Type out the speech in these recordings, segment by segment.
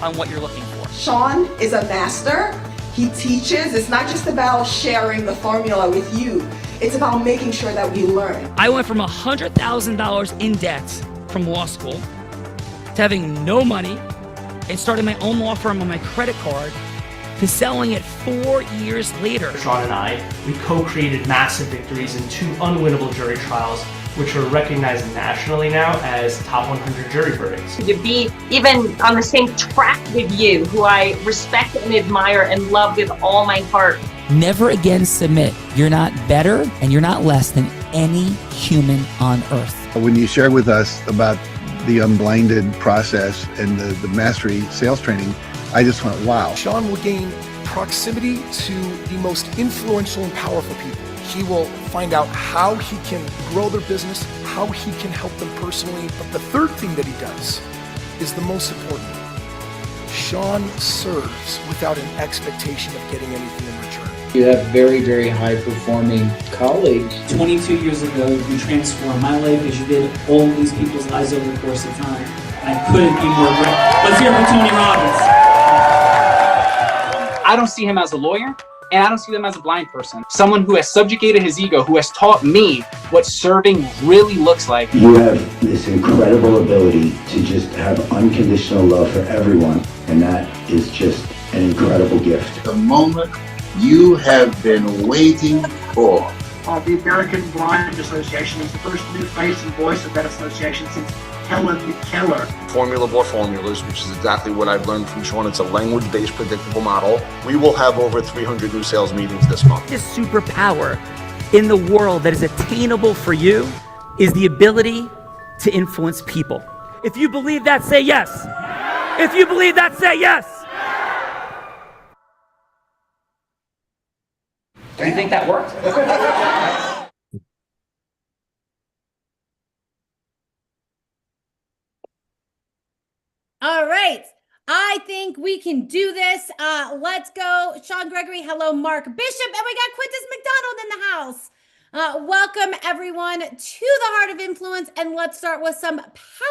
on what you're looking for. Sean is a master. He teaches. It's not just about sharing the formula with you. It's about making sure that we learn. I went from $100,000 in debt from law school to having no money and starting my own law firm on my credit card to selling it 4 years later. Sean and I, we co-created massive victories in 2 unwinnable jury trials, which are recognized nationally now as top 100 jury verdicts. To be even on the same track with you, who I respect and admire and love with all my heart. Never again submit. You're not better and you're not less than any human on earth. When you shared with us about the unblinded process and the mastery sales training, I just went, wow. Sean will gain proximity to the most influential and powerful people. He will find out how he can grow their business, how he can help them personally. But the third thing that he does is the most important. Sean serves without an expectation of getting anything in return. You have very, very high-performing colleagues. 22 years ago, you transformed my life as you did all these people's lives over the course of time. I couldn't be more grateful. Let's hear it for Tony Robbins. I don't see him as a lawyer, and I don't see him as a blind person. Someone who has subjugated his ego, who has taught me what serving really looks like. You have this incredible ability to just have unconditional love for everyone, and that is just an incredible gift. The moment you have been waiting for. The American Blind Association is the first new face and voice of that association since Helen Keller. Formula for formulas, which is exactly what I've learned from Sean. It's a language-based predictable model. We will have over 300 new sales meetings this month. This superpower in the world that is attainable for you is the ability to influence people. If you believe that, say yes. If you believe that, say yes. Do you think that worked? All right. I think we can do this. Let's go. Sean Gregory. Hello, Mark Bishop. And we got Quintus McDonald in the house. Welcome, everyone, to the Heart of Influence. And let's start with some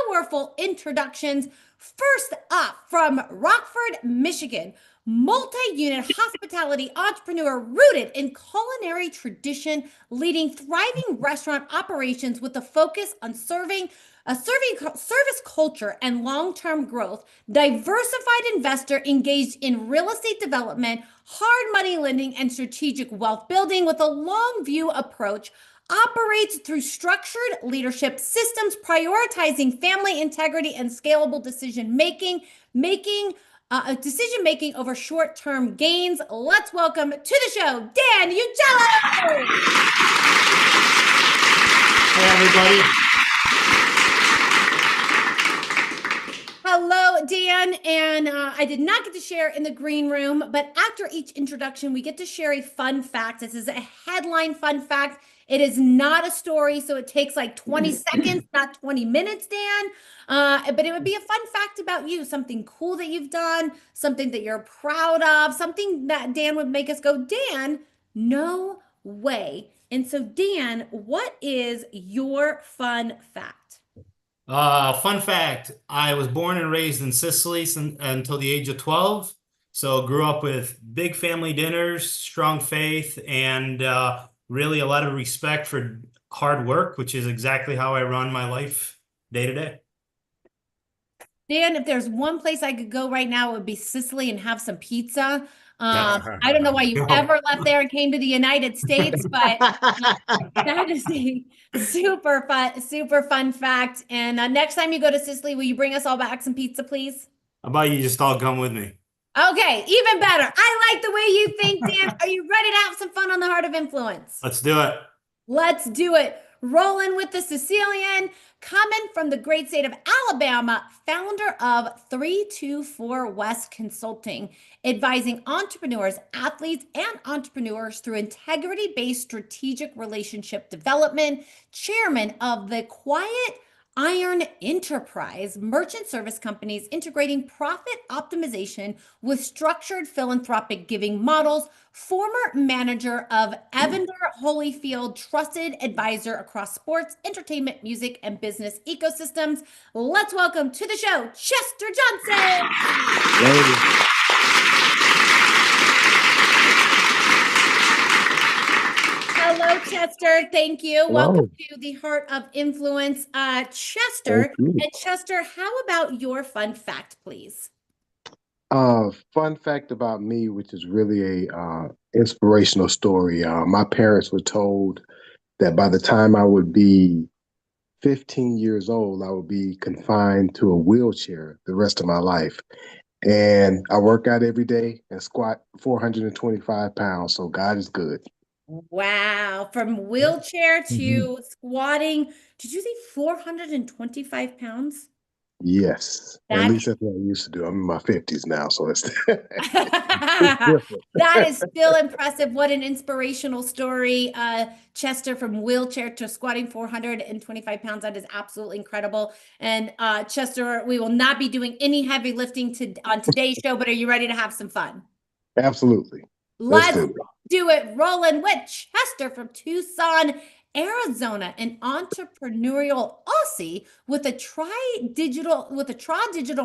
powerful introductions. First up, from Rockford, Michigan, multi-unit hospitality entrepreneur rooted in culinary tradition, leading thriving restaurant operations with a focus on serving service culture and long-term growth, diversified investor engaged in real estate development, hard money lending, and strategic wealth building with a long view approach, operates through structured leadership systems, prioritizing family integrity and scalable decision-making over short-term gains. Let's welcome to the show, Dan Ugello. Hey, everybody. Hello, Dan, and I did not get to share in the green room, but after each introduction, we get to share a fun fact. This is a headline fun fact. It is not a story, so it takes like 20 seconds, not 20 minutes, Dan. But it would be a fun fact about you, something cool that you've done, something that you're proud of, something that Dan would make us go, Dan, no way. And so, Dan, what is your fun fact? Fun fact, I was born and raised in Sicily until the age of 12. So grew up with big family dinners, strong faith, and really a lot of respect for hard work, which is exactly how I run my life day to day. Dan, if there's one place I could go right now, it would be Sicily and have some pizza. I don't know why you ever left there and came to the United States, but that is a super fun fact. And next time you go to Sicily, will you bring us all back some pizza, please? How about you just all come with me? Okay, even better. I like the way you think, Dan. Are you ready to have some fun on the Heart of Influence? Let's do it. Let's do it. Rolling with the Sicilian, coming from the great state of Alabama, founder of 324 West Consulting, advising entrepreneurs, athletes, and entrepreneurs through integrity-based strategic relationship development, chairman of the Quiet Iron Enterprise, merchant service companies integrating profit optimization with structured philanthropic giving models, former manager of Evander Holyfield, trusted advisor across sports, entertainment, music, and business ecosystems. Let's welcome to the show, Chester Johnson. Hello, Chester. Thank you. Hello. Welcome to the Heart of Influence, Chester. And Chester, how about your fun fact, please? Fun fact about me, which is really a inspirational story. My parents were told that by the time I would be 15 years old, I would be confined to a wheelchair the rest of my life. And I work out every day and squat 425 pounds. So God is good. Wow. From wheelchair to squatting, did you say 425 pounds? Yes. Or at least that's what I used to do. I'm in my 50s now. So it's That is still impressive. What an inspirational story. Chester, from wheelchair to squatting 425 pounds. That is absolutely incredible. And Chester, we will not be doing any heavy lifting on today's show, but are you ready to have some fun? Absolutely. Let's do it. Rolling with Chester from Tucson, Arizona, an entrepreneurial Aussie with a tri-digital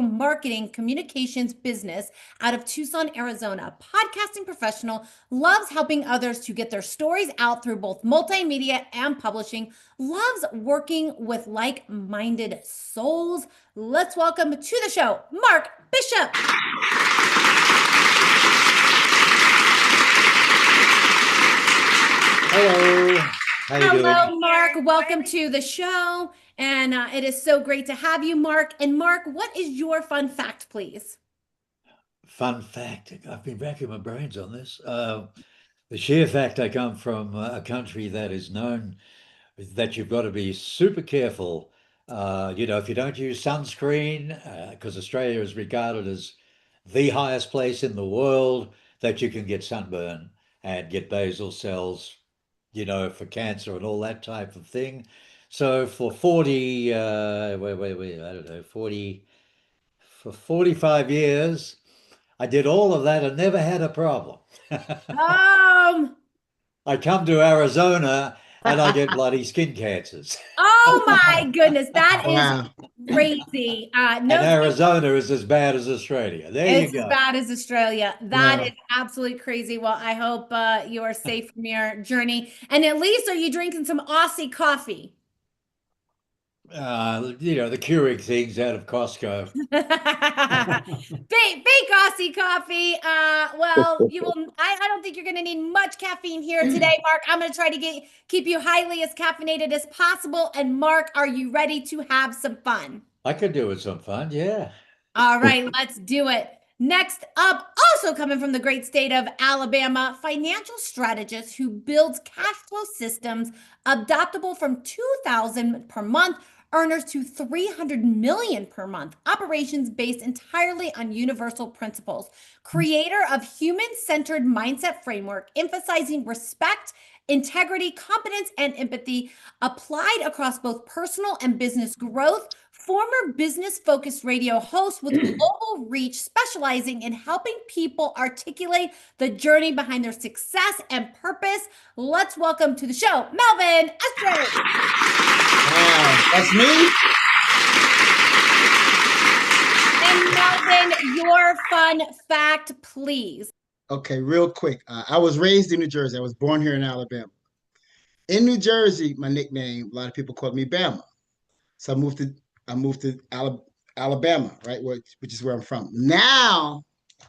marketing communications business out of Tucson, Arizona. Podcasting professional, loves helping others to get their stories out through both multimedia and publishing, loves working with like-minded souls. Let's welcome to the show, Mark Bishop. Hello. How you doing? Hello, Mark. Welcome to the show. And it is so great to have you, Mark. And Mark, what is your fun fact, please? Fun fact. I've been racking my brains on this. The sheer fact I come from a country that is known that you've got to be super careful. If you don't use sunscreen, because Australia is regarded as the highest place in the world that you can get sunburn and get basal cells, for cancer and all that type of thing. So for 45 years, I did all of that and never had a problem. I come to Arizona and I get bloody skin cancers. Oh my goodness, that is crazy. And Arizona is as bad as Australia. There you go. It's as bad as Australia. That is absolutely crazy. Well, I hope you are safe from your journey. And at least, are you drinking some Aussie coffee? The Keurig things out of Costco. Fake Aussie coffee. Well, you will. I don't think you're going to need much caffeine here today, Mark. I'm going to try to keep you highly as caffeinated as possible. And Mark, are you ready to have some fun? I could do with some fun, yeah. All right, let's do it. Next up, also coming from the great state of Alabama, financial strategist who builds cash flow systems adaptable from $2,000 per month earners to $300 million per month, operations based entirely on universal principles, creator of human-centered mindset framework, emphasizing respect, integrity, competence, and empathy applied across both personal and business growth, former business-focused radio host with global reach, specializing in helping people articulate the journey behind their success and purpose. Let's welcome to the show, Melvin Estridge. Wow, that's me? And Melvin, your fun fact, please. Okay, real quick. I was raised in New Jersey. I was born here in Alabama. In New Jersey, my nickname, a lot of people called me Bama. So I moved to Alabama, right, which is where I'm from. Now,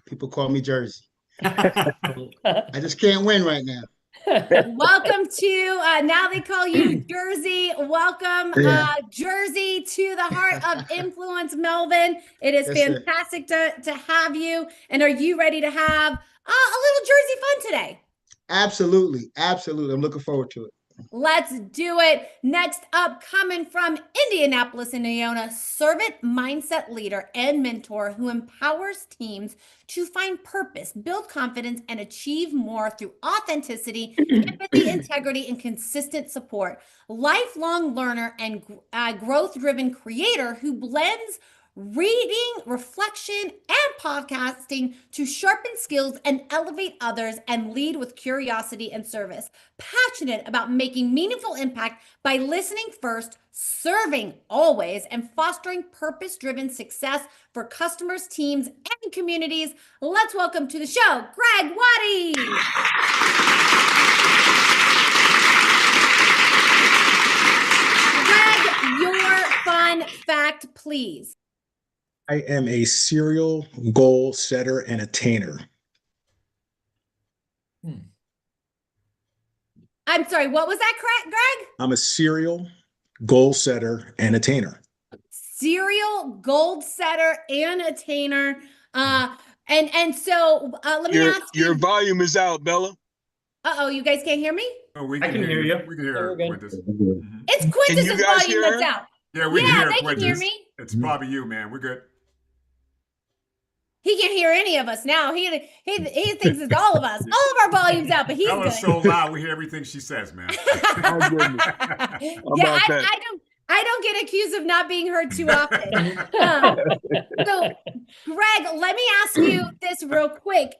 people call me Jersey. I just can't win right now. Welcome to, now they call you Jersey. Welcome, Jersey, to the Heart of Influence, Melvin. It is fantastic to have you. And are you ready to have a little Jersey fun today? Absolutely. Absolutely. I'm looking forward to it. Let's do it. Next up, coming from Indianapolis, Indiana, servant mindset leader and mentor who empowers teams to find purpose, build confidence, and achieve more through authenticity, empathy, integrity, and consistent support. Lifelong learner and growth-driven creator who blends reading, reflection, and podcasting to sharpen skills and elevate others and lead with curiosity and service. Passionate about making meaningful impact by listening first, serving always, and fostering purpose-driven success for customers, teams, and communities. Let's welcome to the show, Greg Waddy. Greg, your fun fact, please. I am a serial goal setter and attainer. I'm sorry, what was that, Greg? I'm a serial goal setter and attainer. Serial goal setter and attainer. And so let me ask you. Your volume is out, Bella. Uh-oh, you guys can't hear me? Oh, we can hear you. We can hear Quintus. It's Quintus's volume that's out. Yeah, we can hear they Quintus. can hear me. It's probably you, man. We're good. He can't hear any of us now. He thinks it's all of us. All of our volumes out, but he's That was good. so loud. We hear everything she says, man. Yeah, I don't get accused of not being heard too often. So, Greg, let me ask you this real quick: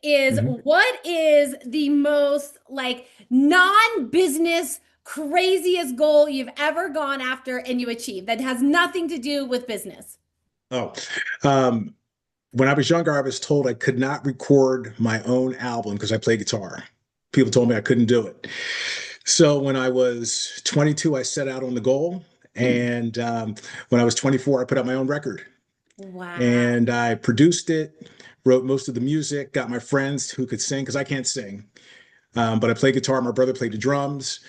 what is the most non-business craziest goal you've ever gone after and you achieved that has nothing to do with business? When I was younger, I was told I could not record my own album because I play guitar. People told me I couldn't do it. So when I was 22, I set out on the goal. And when I was 24, I put out my own record. Wow. And I produced it, wrote most of the music, got my friends who could sing because I can't sing. But I play guitar. My brother played the drums.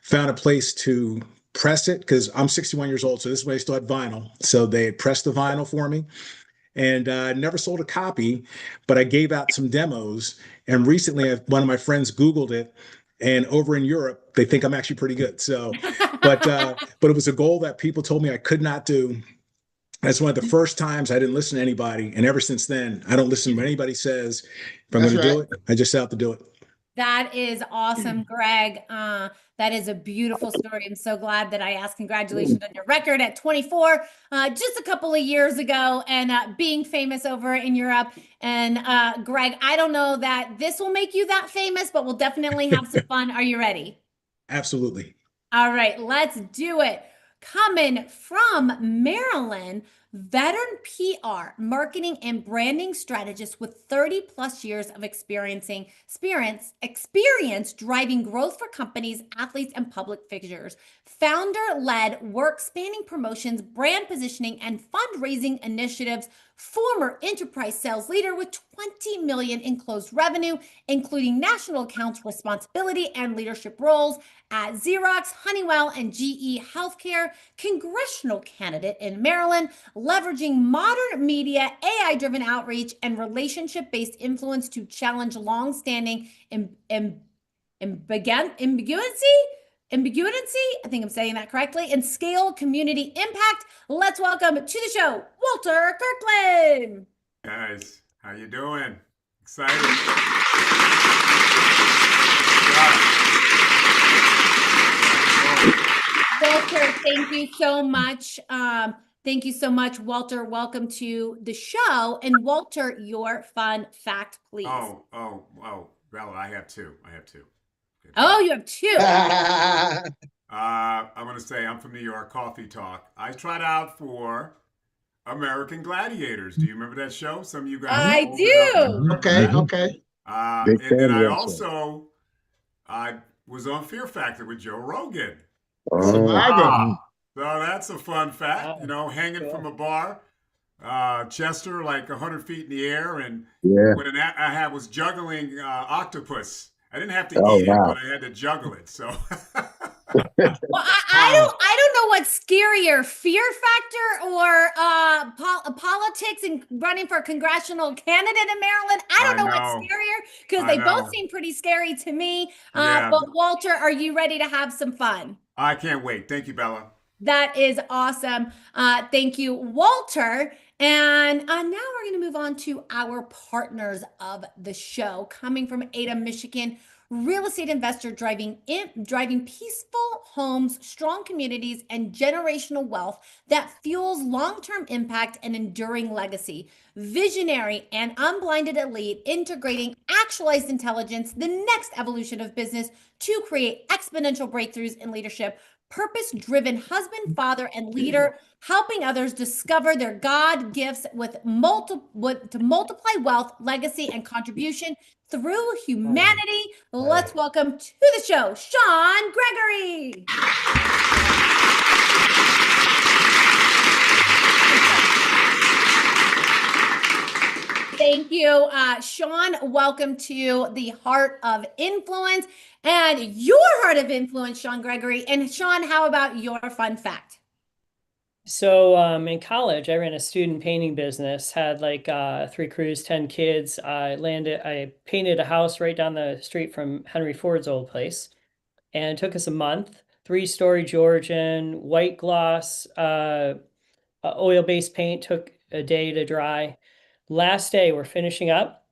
Found a place to press it because I'm 61 years old. So this is when I still had vinyl. So they had pressed the vinyl for me. And I never sold a copy, but I gave out some demos. And recently, one of my friends Googled it. And over in Europe, they think I'm actually pretty good. So, but it was a goal that people told me I could not do. That's one of the first times I didn't listen to anybody. And ever since then, I don't listen to what anybody says. If I'm going to do it, I just set out to do it. That is awesome, Greg. That is a beautiful story. I'm so glad that I asked. Congratulations on your record at 24, just a couple of years ago, and being famous over in Europe. And Greg, I don't know that this will make you that famous, but we'll definitely have some fun. Are you ready? Absolutely. All right, let's do it. Coming from Maryland, veteran PR, marketing, and branding strategist with 30 plus years of experience driving growth for companies, athletes, and public figures. Founder-led work spanning promotions, brand positioning, and fundraising initiatives. Former enterprise sales leader with 20 million in closed revenue, including national accounts responsibility and leadership roles at Xerox, Honeywell, and GE Healthcare. Congressional candidate in Maryland, leveraging modern media, AI-driven outreach, and relationship-based influence to challenge long-standing ambiguity, I think I'm saying that correctly, and scale community impact. Let's welcome to the show, Walter Kirkland. Guys, how you doing? Excited? Walter, thank you so much. Thank you so much, Walter. Welcome to the show. And Walter, your fun fact, please. Oh, Bella, I have two. Oh, you have two. I'm going to say I'm from New York, Coffee Talk. I tried out for American Gladiators. Do you remember that show? Some of you guys. I do. Okay. And then I also was on Fear Factor with Joe Rogan. Survivor. So that's a fun fact, hanging from a bar, Chester, like 100 feet in the air. And when I was juggling octopus. I didn't have to eat it, but I had to juggle it. So, well, I don't know what's scarier, fear factor or politics and running for a congressional candidate in Maryland? I don't know what's scarier because they both seem pretty scary to me. But Walter, are you ready to have some fun? I can't wait. Thank you, Bella. That is awesome. Thank you, Walter. And now we're going to move on to our partners of the show. Coming from Ada, Michigan, real estate investor driving peaceful homes, strong communities, and generational wealth that fuels long-term impact and enduring legacy. Visionary and unblinded elite, integrating actualized intelligence, the next evolution of business to create exponential breakthroughs in leadership. Purpose-driven husband, father, and leader, helping others discover their God gifts to multiply wealth, legacy, and contribution through humanity. Let's welcome to the show, Sean Gregory. Thank you, Sean. Welcome to the Heart of Influence and your Heart of Influence, Sean Gregory. And Sean, how about your fun fact? So in college, I ran a student painting business, had like 3 crews, 10 kids. I painted a house right down the street from Henry Ford's old place. And it took us a month, 3-story Georgian, white gloss, oil-based paint, took a day to dry. Last day, we're finishing up,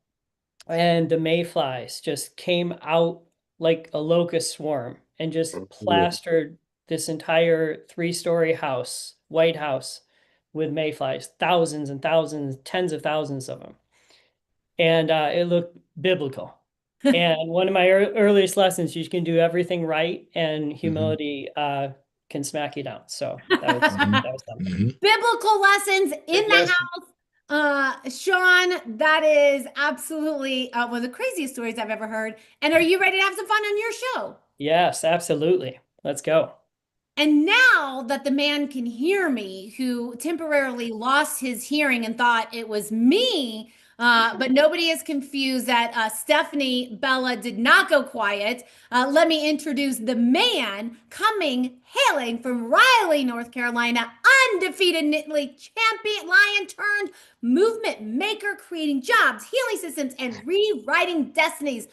and the mayflies just came out like a locust swarm and just plastered this entire 3-story house, white house, with mayflies, thousands and thousands, tens of thousands of them. And it looked biblical. And one of my earliest lessons, you can do everything right, and humility can smack you down. So that was something. Biblical lessons in the house. Sean, that is absolutely one of the craziest stories I've ever heard. And are you ready to have some fun on your show? Yes, absolutely. Let's go. And now that the man can hear me, who temporarily lost his hearing and thought it was me, but nobody is confused that Stephanie Bella did not go quiet. Let me introduce the man hailing from Raleigh, North Carolina, undefeated Knit League champion, lion turned movement maker, creating jobs, healing systems, and rewriting destinies.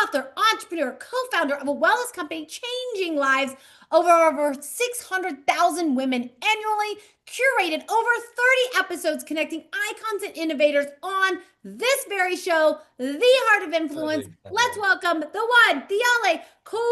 Author, entrepreneur, co-founder of a wellness company, changing lives over 600,000 women annually, curated over 30 episodes connecting icons and innovators on this very show, The Heart of Influence. Let's welcome the one, the only, Quintus,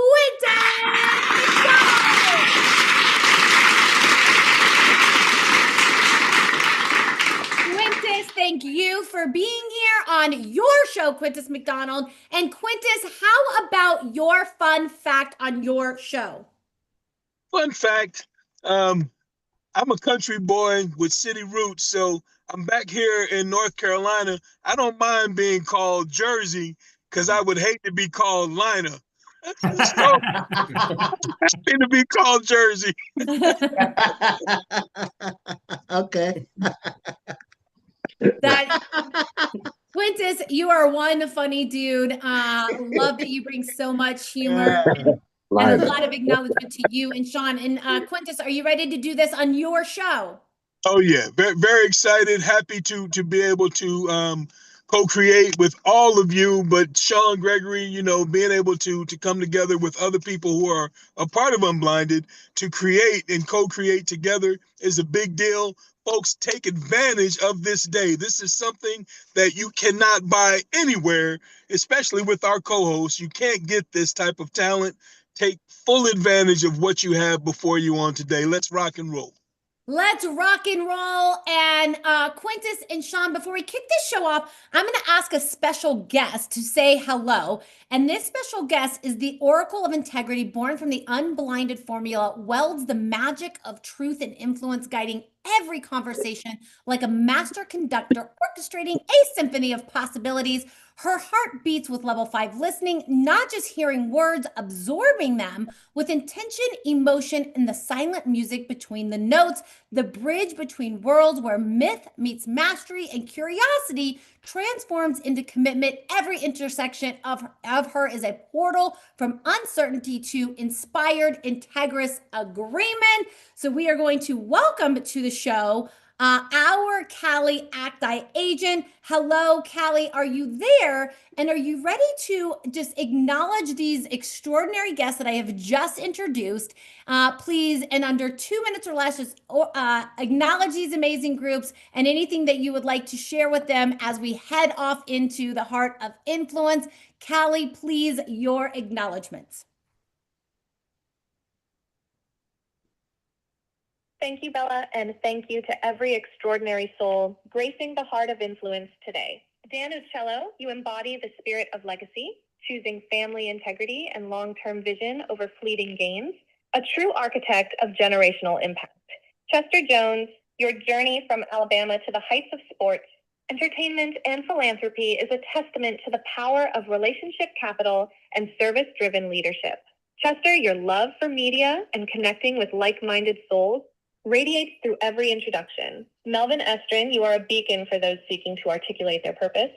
thank you for being here on your show, Quintus McDonald. And Quintus, how about your fun fact on your show? Fun fact, I'm a country boy with city roots, so I'm back here in North Carolina. I don't mind being called Jersey because I would hate to be called Lina. So, happy to be called Jersey. Okay. Quintus, you are one funny dude. Love that you bring so much humor and a lot of acknowledgement to you and Sean. And Quintus, are you ready to do this on your show? Oh yeah, very, very excited. Happy to be able to co-create with all of you. But Sean Gregory, you know, being able to come together with other people who are a part of Unblinded to create and co-create together is a big deal. Folks, take advantage of this day. This is something that you cannot buy anywhere, especially with our co-hosts. You can't get this type of talent. Take full advantage of what you have before you on today. Let's rock and roll. Let's rock and roll. And Quintus and Sean, before we kick this show off, I'm going to ask a special guest to say hello. And this special guest is the Oracle of Integrity, born from the unblinded formula, welds the magic of truth and influence, guiding every conversation like a master conductor orchestrating a symphony of possibilities. Her heart beats with level 5 listening, not just hearing words, absorbing them with intention, emotion, and the silent music between the notes, the bridge between worlds where myth meets mastery and curiosity transforms into commitment. Every intersection of her is a portal from uncertainty to inspired, integrous agreement. So we are going to welcome to the show our Callie Acti agent. Hello, Callie, are you there? And are you ready to just acknowledge these extraordinary guests that I have just introduced? Please, in under 2 minutes or less, just acknowledge these amazing groups and anything that you would like to share with them as we head off into the heart of influence. Callie, please, your acknowledgements. Thank you, Bella, and thank you to every extraordinary soul gracing the heart of influence today. Dan Uccello, you embody the spirit of legacy, choosing family integrity and long-term vision over fleeting gains, a true architect of generational impact. Chester Jones, your journey from Alabama to the heights of sports, entertainment, and philanthropy is a testament to the power of relationship capital and service-driven leadership. Chester, your love for media and connecting with like-minded souls radiates through every introduction. Melvin Estrin, you are a beacon for those seeking to articulate their purpose,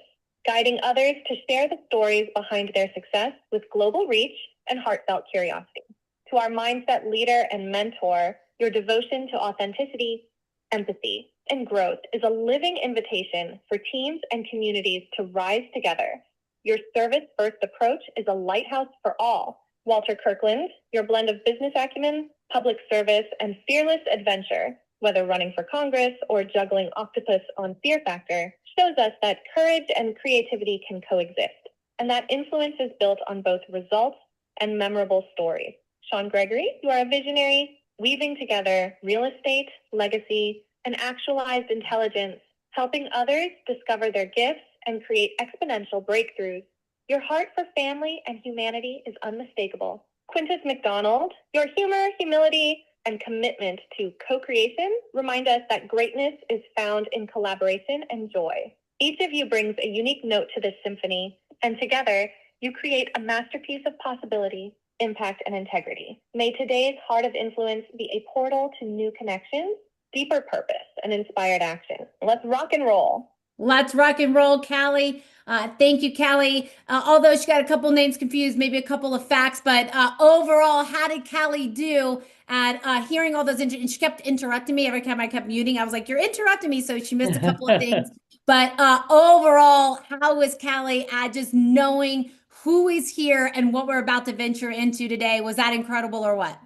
guiding others to share the stories behind their success with global reach and heartfelt curiosity. To our mindset leader and mentor, your devotion to authenticity, empathy, and growth is a living invitation for teams and communities to rise together. Your service-first approach is a lighthouse for all. Walter Kirkland, your blend of business acumen, public service, and fearless adventure, whether running for Congress or juggling octopus on Fear Factor, shows us that courage and creativity can coexist, and that influence is built on both results and memorable stories. Sean Gregory, you are a visionary, weaving together real estate, legacy, and actualized intelligence, helping others discover their gifts and create exponential breakthroughs. Your heart for family and humanity is unmistakable. Quintus McDonald, your humor, humility, and commitment to co-creation remind us that greatness is found in collaboration and joy. Each of you brings a unique note to this symphony, and together you create a masterpiece of possibility, impact, and integrity. May today's Heart of Influence be a portal to new connections, deeper purpose, and inspired action. Let's rock and roll. Let's rock and roll, Callie. Thank you, Callie. Although she got a couple names confused, maybe a couple of facts, but overall, how did Callie do at hearing all those? And she kept interrupting me every time I kept muting. I was like, "You're interrupting me," so she missed a couple of things. But overall, how was Callie at just knowing who is here and what we're about to venture into today? Was that incredible or what?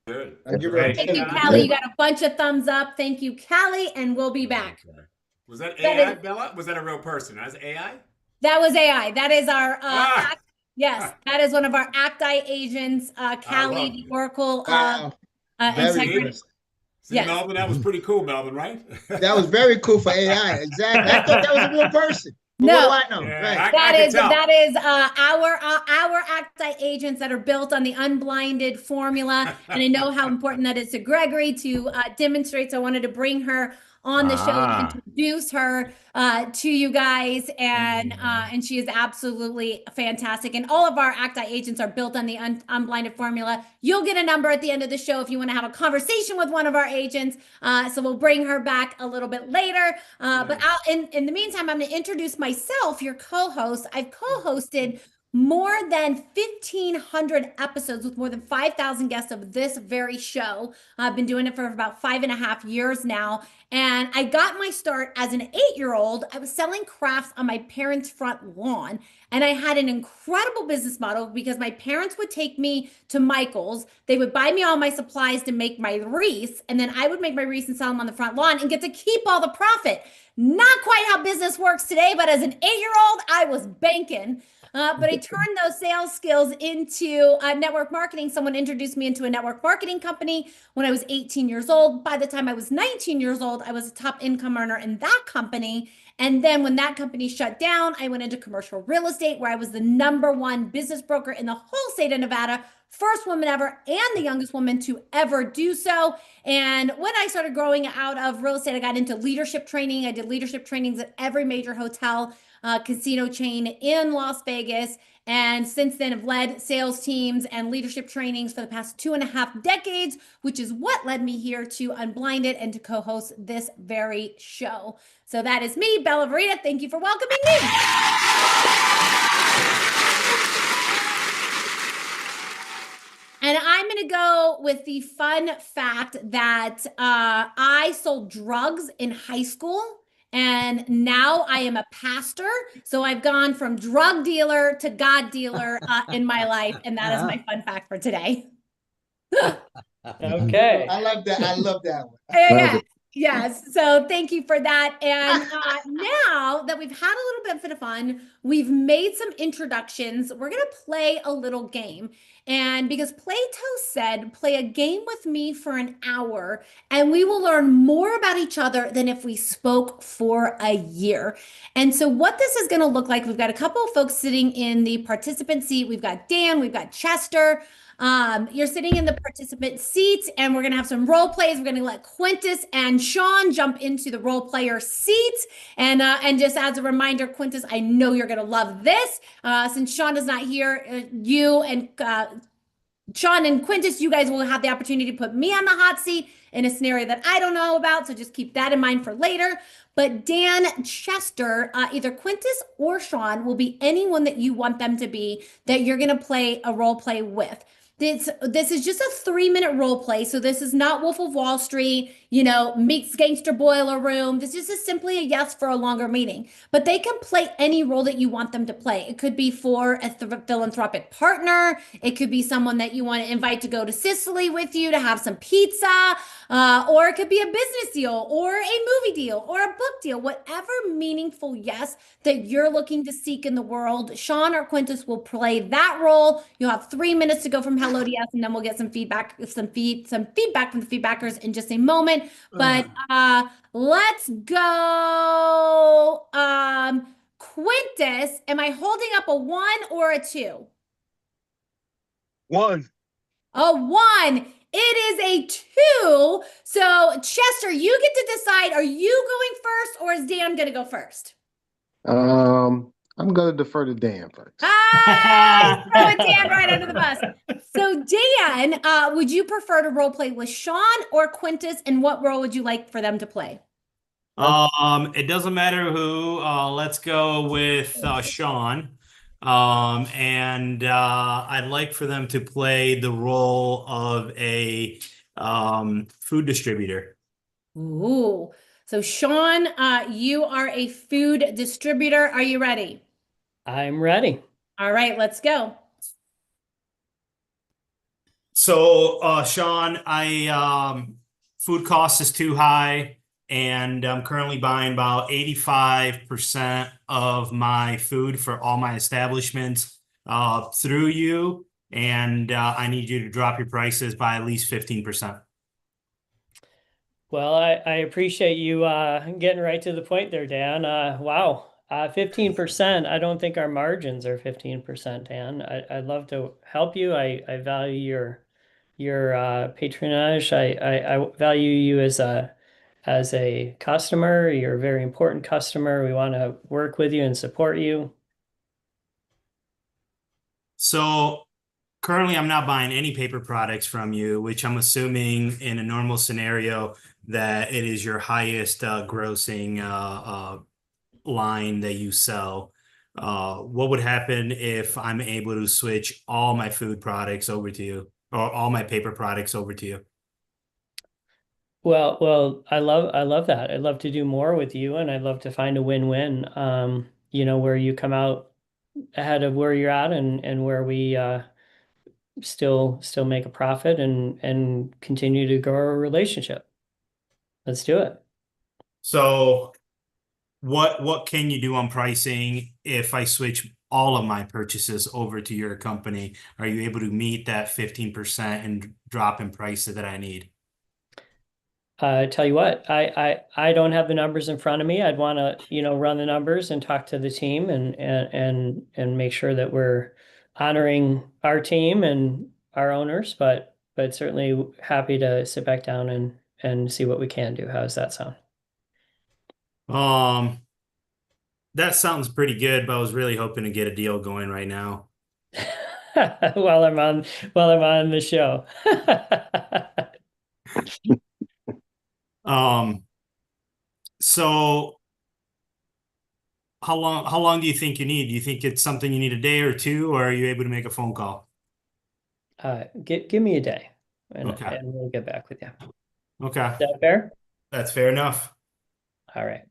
Good. Thank you, Callie. You got a bunch of thumbs up. Thank you, Callie, and we'll be back. Was that AI, Bella? Was that a real person? That was AI? That was AI. That is our yes, that is one of our Acti agents, Callie, the Oracle Integrity. See, yes. Melvin, that was pretty cool, Melvin, right? That was very cool for AI. Exactly. I thought that was a real person. But no, what do I know? Yeah, right. that is our Acti agents that are built on the unblinded formula, and I know how important that is to Gregory to demonstrate. So I wanted to bring her on the show to introduce her to you guys, and she is absolutely fantastic. And all of our Acti agents are built on the unblinded formula. You'll get a number at the end of the show if you want to have a conversation with one of our agents. So we'll bring her back a little bit later. But in the meantime, I'm going to introduce myself, your co-host. I've co-hosted more than 1,500 episodes with more than 5,000 guests of this very show. I've been doing it for about 5.5 years now. And I got my start as an 8-year-old. I was selling crafts on my parents' front lawn. And I had an incredible business model because my parents would take me to Michael's. They would buy me all my supplies to make my wreaths. And then I would make my wreaths and sell them on the front lawn and get to keep all the profit. Not quite how business works today, but as an 8-year-old, I was banking. But I turned those sales skills into network marketing. Someone introduced me into a network marketing company when I was 18 years old. By the time I was 19 years old, I was a top income earner in that company. And then when that company shut down, I went into commercial real estate where I was the #1 business broker in the whole state of Nevada first woman ever and the youngest woman to ever do so. And when I started growing out of real estate, I got into leadership training. I did leadership trainings at every major hotel, casino chain in Las Vegas. And since then, I've led sales teams and leadership trainings for the past 2.5 decades, which is what led me here to Unblinded and to co-host this very show. So that is me, Bella Verita. Thank you for welcoming me. And I'm going to go with the fun fact that I sold drugs in high school. And now I am a pastor. So I've gone from drug dealer to God dealer in my life. And that is my fun fact for today. Okay. I love that. I love that one. Yeah. Yes. So thank you for that. And now that we've had a little bit of fun, we've made some introductions. We're going to play a little game. And because Plato said, play a game with me for an hour, and we will learn more about each other than if we spoke for a year. And so what this is going to look like, we've got a couple of folks sitting in the participant seat. We've got Dan, we've got Chester. You're sitting in the participant seat, and we're going to have some role plays. We're going to let Quintus and Sean jump into the role player seat. And just as a reminder, Quintus, I know you're going to love this. Since Sean is not here, you and Sean and Quintus, you guys will have the opportunity to put me on the hot seat in a scenario that I don't know about. So just keep that in mind for later. But Dan, Chester, either Quintus or Sean will be anyone that you want them to be that you're going to play a role play with. This is just a 3-minute role play. So this is not Wolf of Wall Street, meets Gangster Boiler Room. This is just simply a yes for a longer meeting. But they can play any role that you want them to play. It could be for a philanthropic partner. It could be someone that you want to invite to go to Sicily with you to have some pizza. Or it could be a business deal or a movie deal or a book deal. Whatever meaningful yes that you're looking to seek in the world, Sean or Quintus will play that role. You'll have 3 minutes to go from hello to yes, and then we'll get some feedback from the feedbackers in just a moment. But let's go. Quintus, am I holding up a 1 or a 2? 1. A 1. It is a 2. So Chester, you get to decide, are you going first or is Dan going to go first? I'm going to defer to Dan first. Throwing Dan right under the bus. So Dan, would you prefer to role play with Sean or Quintus, and what role would you like for them to play? It doesn't matter who. Let's go with Sean. And I'd like for them to play the role of a food distributor. Ooh. So Sean, you are a food distributor. Are you ready? I'm ready. All right, let's go. So, Sean, food cost is too high, and I'm currently buying about 85% of my food for all my establishments through you, and I need you to drop your prices by at least 15%. Well, I appreciate you getting right to the point there, Dan. Wow. 15%. I don't think our margins are 15%, Dan. I'd love to help you. I value your patronage. I value you as a customer. You're a very important customer. We want to work with you and support you. So currently I'm not buying any paper products from you, which I'm assuming in a normal scenario that it is your highest grossing line that you sell. What would happen if I'm able to switch all my food products over to you, or all my paper products over to you? Well, I love that. I'd love to do more with you, and I'd love to find a win-win. Where you come out ahead of where you're at, and where we still make a profit and continue to grow our relationship. Let's do it. So what can you do on pricing if I switch all of my purchases over to your company? Are you able to meet that 15% and drop in prices that I need? Tell you what, I don't have the numbers in front of me. I'd want to, run the numbers and talk to the team and make sure that we're honoring our team and our owners, but certainly happy to sit back down and see what we can do. How does that sound? That sounds pretty good, but I was really hoping to get a deal going right now. while I'm on the show. So how long do you think you need? Do you think it's something you need a day or two, or are you able to make a phone call? Give me a day, and Okay. we'll get back with you. Okay. Is that fair? That's fair enough. All right.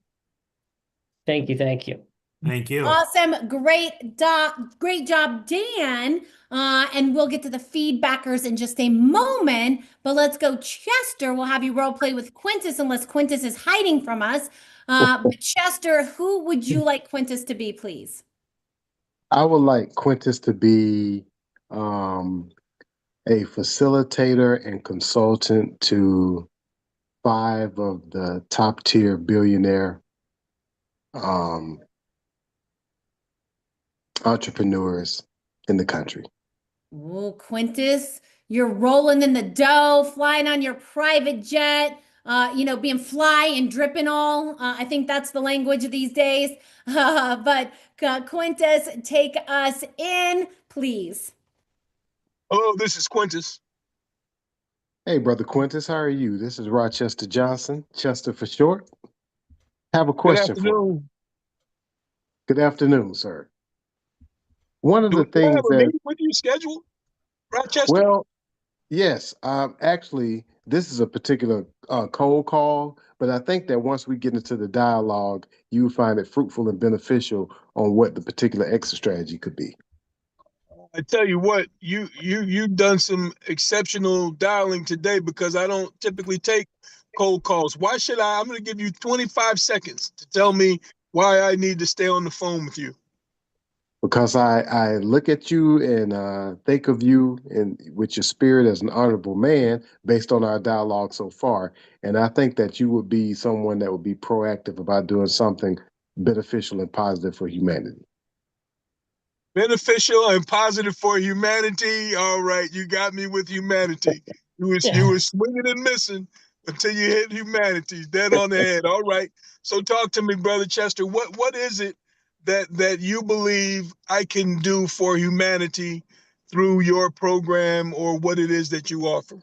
Thank you. Thank you. Awesome. Great job, Dan. And we'll get to the feedbackers in just a moment, but let's go. Chester, we'll have you role play with Quintus unless Quintus is hiding from us. But Chester, who would you like Quintus to be, please? I would like Quintus to be a facilitator and consultant to 5 of the top tier billionaire entrepreneurs in the country. Oh, Quintus, you're rolling in the dough, flying on your private jet, being fly and dripping all. I think that's the language these days. But Quintus, take us in, please. Hello, this is Quintus. Hey, Brother Quintus, how are you? This is Rochester Johnson, Chester for short. Have a question for you. Good afternoon, sir. One of the things have a that meeting with you scheduled, Rochester? Well, yes. Actually, this is a particular cold call, but I think that once we get into the dialogue, you find it fruitful and beneficial on what the particular exit strategy could be. I tell you what, you've done some exceptional dialing today because I don't typically take cold calls. Why should I? I'm going to give you 25 seconds to tell me why I need to stay on the phone with you. Because I look at you and think of you and with your spirit as an honorable man based on our dialogue so far. And I think that you would be someone that would be proactive about doing something beneficial and positive for humanity. Beneficial and positive for humanity. All right, you got me with humanity. You were swinging and missing until you hit humanity. Dead on the head. All right. So talk to me, Brother Chester. What is it that you believe I can do for humanity through your program, or what it is that you offer?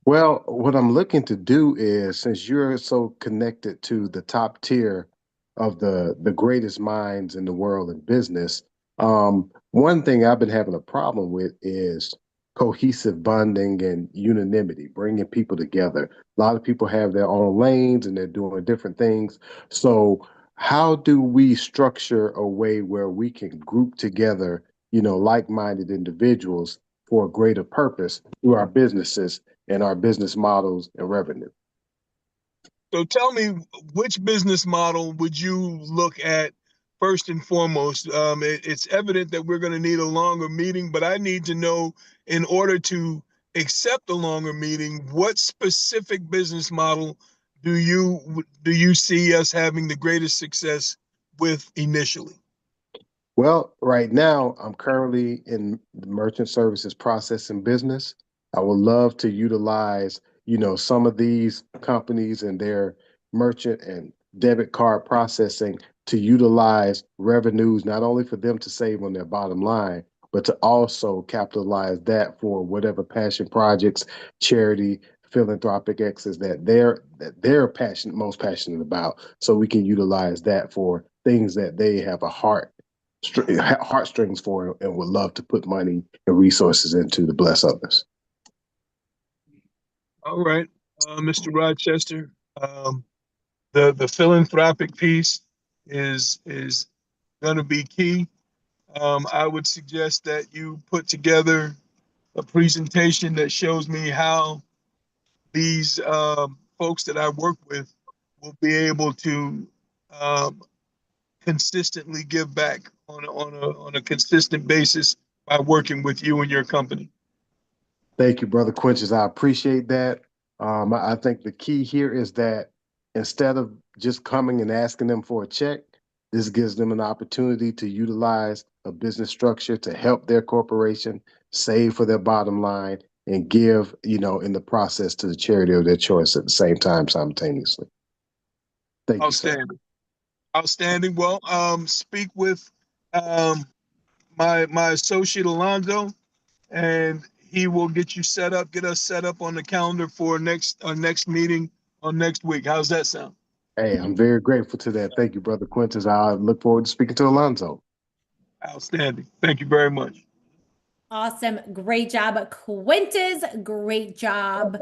Well, what I'm looking to do is, since you're so connected to the top tier of the greatest minds in the world in business, one thing I've been having a problem with is cohesive bonding and unanimity, bringing people together. A lot of people have their own lanes and they're doing different things. So how do we structure a way where we can group together, like-minded individuals for a greater purpose through our businesses and our business models and revenue? So tell me, which business model would you look at first and foremost? It's evident that we're going to need a longer meeting, but I need to know, in order to accept a longer meeting, what specific business model do you see us having the greatest success with initially? Well, right now, I'm currently in the merchant services processing business. I would love to utilize, some of these companies and their merchant and debit card processing to utilize revenues, not only for them to save on their bottom line, but to also capitalize that for whatever passion projects, charity, philanthropic exits that they're most passionate about. So we can utilize that for things that they have a heartstrings for and would love to put money and resources into to bless others. All right, Mr. Rochester, the philanthropic piece is going to be key. I would suggest that you put together a presentation that shows me how these folks that I work with will be able to consistently give back on a consistent basis by working with you and your company. Thank you, Brother Quintus. I appreciate that. I think the key here is that instead of just coming and asking them for a check, this gives them an opportunity to utilize a business structure to help their corporation save for their bottom line and give, in the process to the charity of their choice at the same time simultaneously. Thank you, sir. Outstanding. Outstanding. Well, speak with my associate Alonzo, and he will get us set up on the calendar for our next meeting on next week. How's that sound? Hey, I'm very grateful to that. Thank you, Brother Quintus. I look forward to speaking to Alonzo. Outstanding. Thank you very much. Awesome. Great job, Quintus. Great job,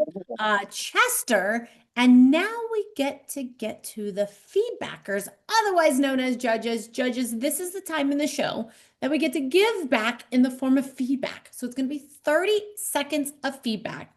Chester. And now we get to the feedbackers, otherwise known as judges. Judges, this is the time in the show that we get to give back in the form of feedback. So it's going to be 30 seconds of feedback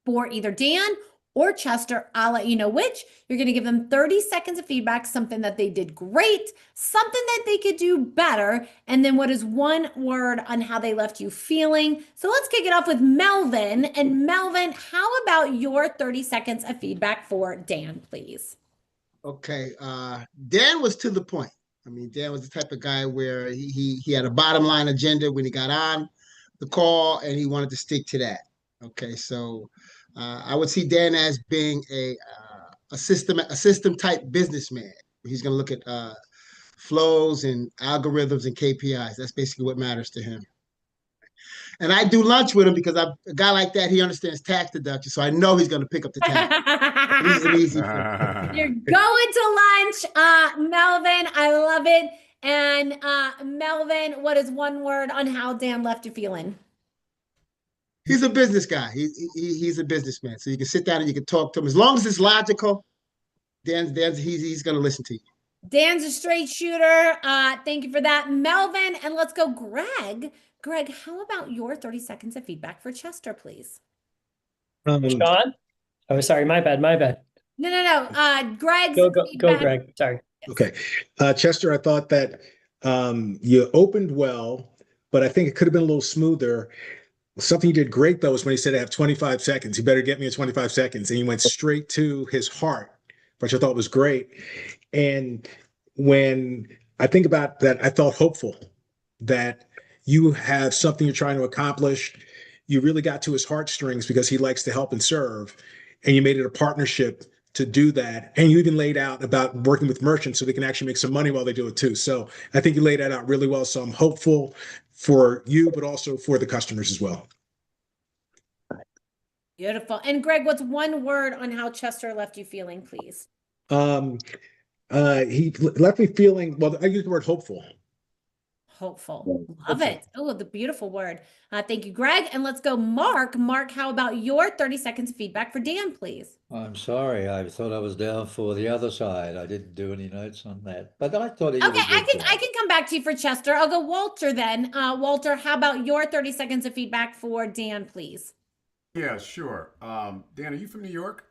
for either Dan or Chester. I'll let you know which. You're going to give them 30 seconds of feedback, something that they did great, something that they could do better, and then what is one word on how they left you feeling. So let's kick it off with Melvin. And Melvin, how about your 30 seconds of feedback for Dan, please? Okay. Dan was to the point. I mean, Dan was the type of guy where he had a bottom line agenda when he got on the call, and he wanted to stick to that. Okay, so I would see Dan as being a system type businessman. He's going to look at flows and algorithms and KPIs. That's basically what matters to him. And I do lunch with him because a guy like that, he understands tax deduction, so I know he's going to pick up the tab. He's an easy friend. You're going to lunch, Melvin. I love it. And Melvin, what is one word on how Dan left you feeling? He's a business guy. He's a businessman. So you can sit down and you can talk to him. As long as it's logical, he's going to listen to you. Dan's a straight shooter. Thank you for that, Melvin. And let's go, Greg. Greg, how about your 30 seconds of feedback for Chester, please? Sean? Oh, sorry. My bad. No. Greg's Go, feedback. Greg. Sorry. Okay. Chester, I thought that you opened well, but I think it could have been a little smoother. Something you did great, though, is when he said, I have 25 seconds. You better get me in 25 seconds. And he went straight to his heart, which I thought was great. And when I think about that, I felt hopeful that you have something you're trying to accomplish. You really got to his heartstrings because he likes to help and serve. And you made it a partnership to do that. And you even laid out about working with merchants so they can actually make some money while they do it too. So I think you laid that out really well. So I'm hopeful for you, but also for the customers as well. Beautiful. And Greg, what's one word on how Chester left you feeling, please? He left me feeling, well, I use the word hopeful. Hopeful. Love it. Oh, the beautiful word. Thank you, Greg. And let's go, Mark. Mark, how about your 30 seconds of feedback for Dan, please? I'm sorry. I thought I was down for the other side. I didn't do any notes on that, but I thought it Okay, I can come back to you for Chester. I'll go Walter then. Walter, how about your 30 seconds of feedback for Dan, please? Yeah, sure. Dan, are you from New York?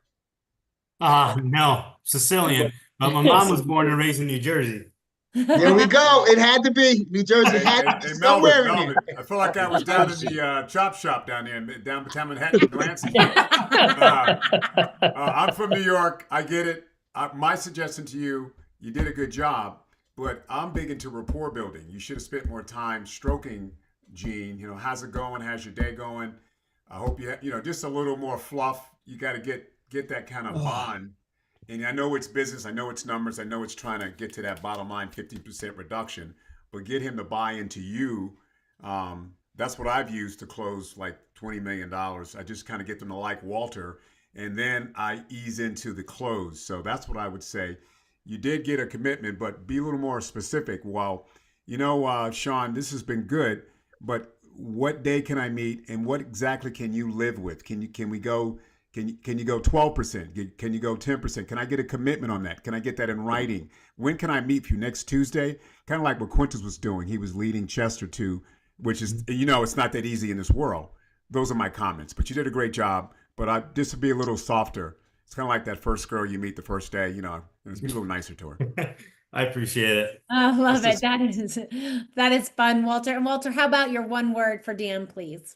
No, Sicilian. But my mom was born and raised in New Jersey. There we go. It had to be. New Jersey had to be somewhere in Melvin, there. I feel like I was down in the chop shop down there, downtown Manhattan, Delancey. I'm from New York. I get it. My suggestion to you, you did a good job, but I'm big into rapport building. You should have spent more time stroking Gene. How's it going? How's your day going? I hope just a little more fluff. You got to get that kind of bond. And I know it's business, I know it's numbers, I know it's trying to get to that bottom line 50% reduction, but get him to buy into you. That's what I've used to close like $20 million. I just kind of get them to like Walter, and then I ease into the close. So that's what I would say. You did get a commitment, but be a little more specific. Well, Sean, this has been good, but what day can I meet, and what exactly can you live with? Can we go? Can you go 12%? Can you go 10%? Can I get a commitment on that? Can I get that in writing? When can I meet you? Next Tuesday? Kind of like what Quintus was doing. He was leading Chester to, which is, it's not that easy in this world. Those are my comments. But you did a great job. But just to be a little softer. It's kind of like that first girl you meet the first day, and just be a little nicer to her. I appreciate it. I love it. That is fun, Walter. And Walter, how about your one word for Dan, please?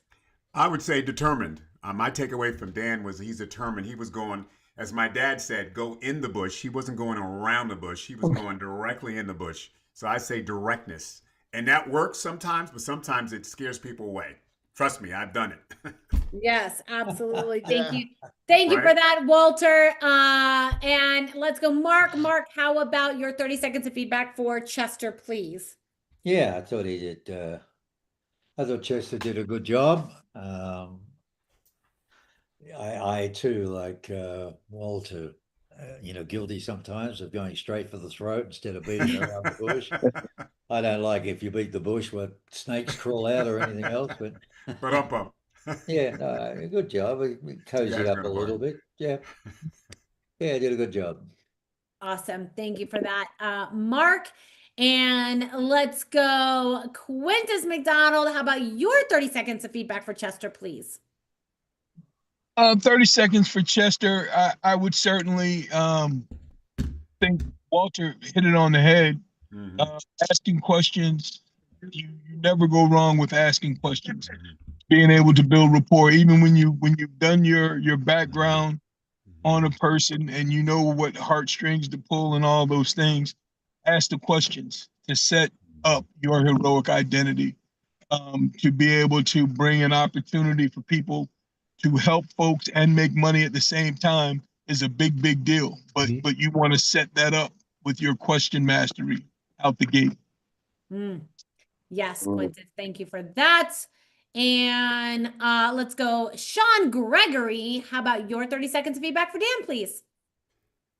I would say determined. My takeaway from Dan was he's determined. He was going, as my dad said, go in the bush. He wasn't going around the bush. He was going directly in the bush. So I say directness. And that works sometimes, but sometimes it scares people away. Trust me, I've done it. Yes, absolutely. Thank Yeah. you. Thank you for Right. that, Walter. And let's go. Mark, how about your 30 seconds of feedback for Chester, please? Yeah, I thought he did. I thought Chester did a good job. I too, like Walter, guilty sometimes of going straight for the throat instead of beating around the bush. I don't like if you beat the bush where snakes crawl out or anything else, but yeah, no, good job. We cozied up a little bit. Yeah. Yeah, did a good job. Awesome. Thank you for that, Mark. And let's go. Quintus McDonald, how about your 30 seconds of feedback for Chester, please? 30 seconds for Chester. I would certainly think Walter hit it on the head. Asking questions, you never go wrong with asking questions. Being able to build rapport, even when you've done your background on a person and you know what heartstrings to pull and all those things, ask the questions to set up your heroic identity, to be able to bring an opportunity for people to help folks and make money at the same time is a big deal. But you want to set that up with your question mastery out the gate. Yes, Quintus, thank you for that. And let's go. Sean Gregory, how about your 30 seconds of feedback for Dan, please?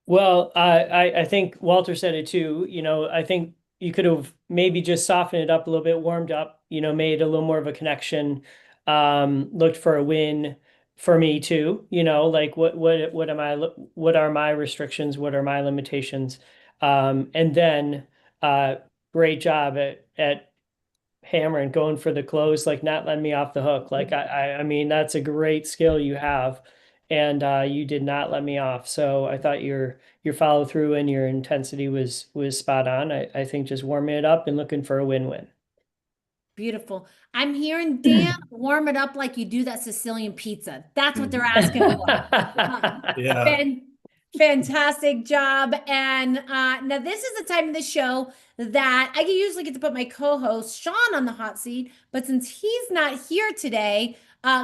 Well, I think Walter said it too. I think you could have maybe just softened it up a little bit, warmed up, made a little more of a connection, looked for a win for me too. Like what are my restrictions? What are my limitations? And then great job at hammering, going for the close, like not letting me off the hook. Like I mean, that's a great skill you have, and you did not let me off. So I thought your follow through and your intensity was spot on. I think just warming it up and looking for a win-win. Beautiful. I'm hearing Dan warm it up like you do that Sicilian pizza. That's what they're asking for. Yeah. Fantastic job. And now this is the time of the show that I usually get to put my co-host Sean on the hot seat, but since he's not here today,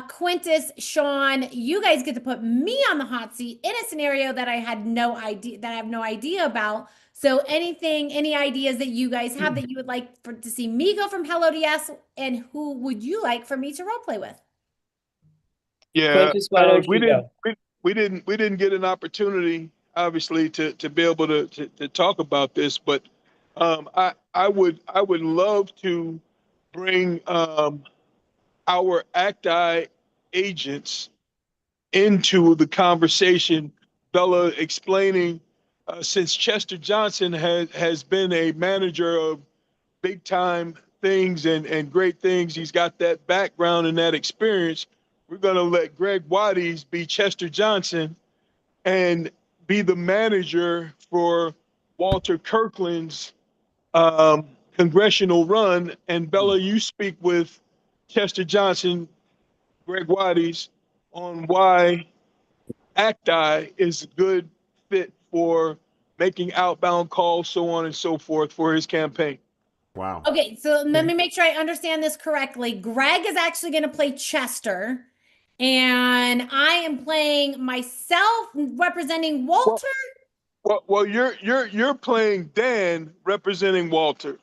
Quintus, Sean, you guys get to put me on the hot seat in a scenario that I have no idea about. So any ideas that you guys have that you would like to see me go from hello to yes, and who would you like for me to role play with? Yeah, Quintus, why don't we you go? didn't get an opportunity, obviously, to be able to talk about this, but I would love to bring our ACTI agents into the conversation. Bella explaining, since Chester Johnson has been a manager of big time things and great things, he's got that background and that experience. We're going to let Greg Waddies be Chester Johnson and be the manager for Walter Kirkland's congressional run. And Bella, you speak with Chester Johnson, Greg Waddies, on why ACTI is a good fit for making outbound calls, so on and so forth, for his campaign. Wow. Okay, so let me make sure I understand this correctly. Greg is actually going to play Chester, and I am playing myself representing Walter. Well, you're playing Dan representing Walter.